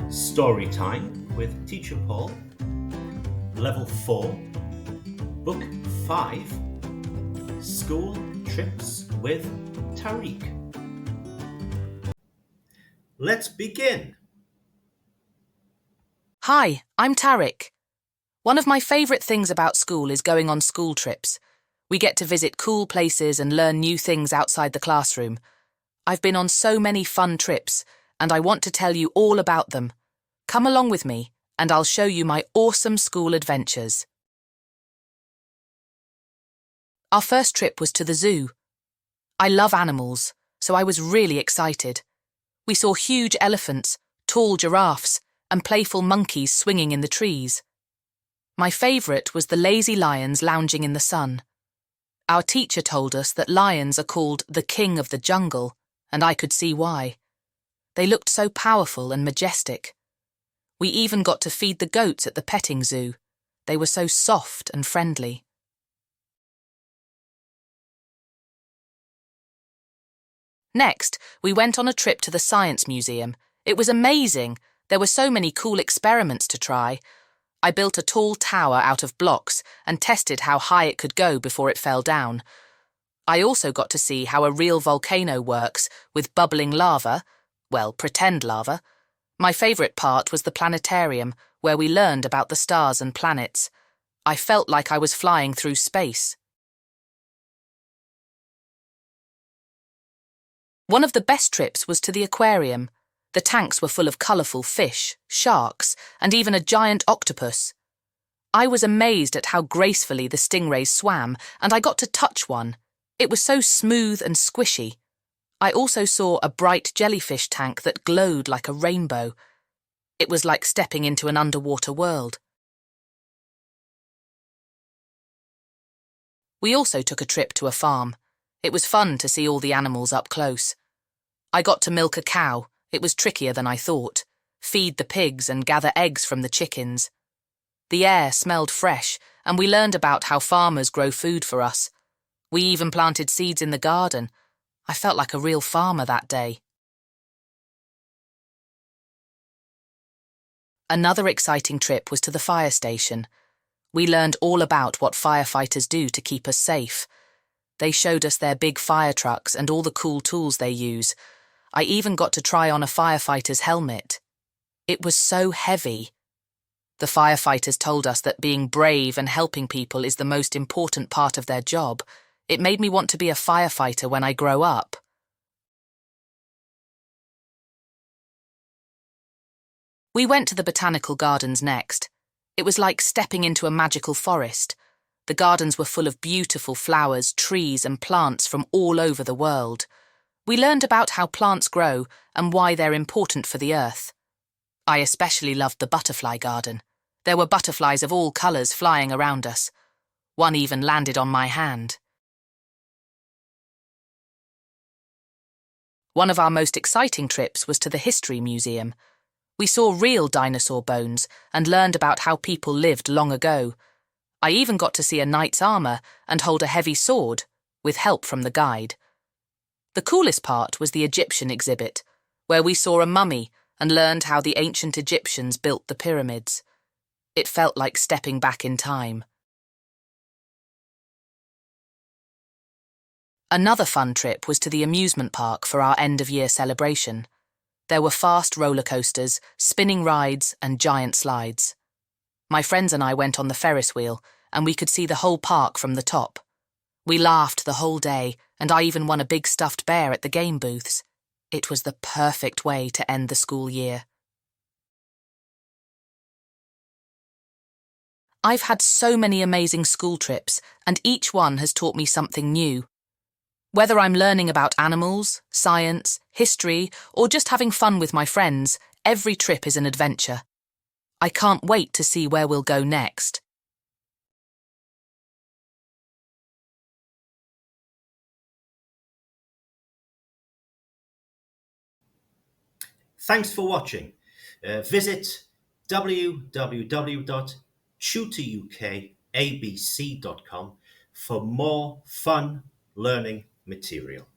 Storytime with Teacher Paul, Level 4, Book 5, School Trips with Tariq. Let's begin. Hi, I'm Tariq. One of my favourite things about school is going on school trips. We get to visit cool places and learn new things outside the classroom. I've been on so many fun trips, and I want to tell you all about them. Come along with me, and I'll show you my awesome school adventures. Our first trip was to the zoo. I love animals, so I was really excited. We saw huge elephants, tall giraffes, and playful monkeys swinging in the trees. My favourite was the lazy lions lounging in the sun. Our teacher told us that lions are called the king of the jungle, and I could see why. They looked so powerful and majestic. We even got to feed the goats at the petting zoo. They were so soft and friendly. Next, we went on a trip to the Science Museum. It was amazing. There were so many cool experiments to try. I built a tall tower out of blocks and tested how high it could go before it fell down. I also got to see how a real volcano works with bubbling lava, well, pretend lava. My favourite part was the planetarium, where we learned about the stars and planets. I felt like I was flying through space. One of the best trips was to the aquarium. The tanks were full of colourful fish, sharks, and even a giant octopus. I was amazed at how gracefully the stingrays swam, and I got to touch one. It was so smooth and squishy. I also saw a bright jellyfish tank that glowed like a rainbow. It was like stepping into an underwater world. We also took a trip to a farm. It was fun to see all the animals up close. I got to milk a cow. It was trickier than I thought. Feed the pigs and gather eggs from the chickens. The air smelled fresh, and we learned about how farmers grow food for us. We even planted seeds in the garden. I felt like a real farmer that day. Another exciting trip was to the fire station. We learned all about what firefighters do to keep us safe. They showed us their big fire trucks and all the cool tools they use. I even got to try on a firefighter's helmet. It was so heavy. The firefighters told us that being brave and helping people is the most important part of their job. It made me want to be a firefighter when I grow up. We went to the botanical gardens next. It was like stepping into a magical forest. The gardens were full of beautiful flowers, trees, and plants from all over the world. We learned about how plants grow and why they're important for the earth. I especially loved the butterfly garden. There were butterflies of all colours flying around us. One even landed on my hand. One of our most exciting trips was to the History Museum. We saw real dinosaur bones and learned about how people lived long ago. I even got to see a knight's armour and hold a heavy sword, with help from the guide. The coolest part was the Egyptian exhibit, where we saw a mummy and learned how the ancient Egyptians built the pyramids. It felt like stepping back in time. Another fun trip was to the amusement park for our end-of-year celebration. There were fast roller coasters, spinning rides, and giant slides. My friends and I went on the Ferris wheel, and we could see the whole park from the top. We laughed the whole day, and I even won a big stuffed bear at the game booths. It was the perfect way to end the school year. I've had so many amazing school trips, and each one has taught me something new. Whether I'm learning about animals, science, history, or just having fun with my friends, every trip is an adventure. I can't wait to see where we'll go next. Thanks for watching. Visit www.tutorukabc.com for more fun learning material.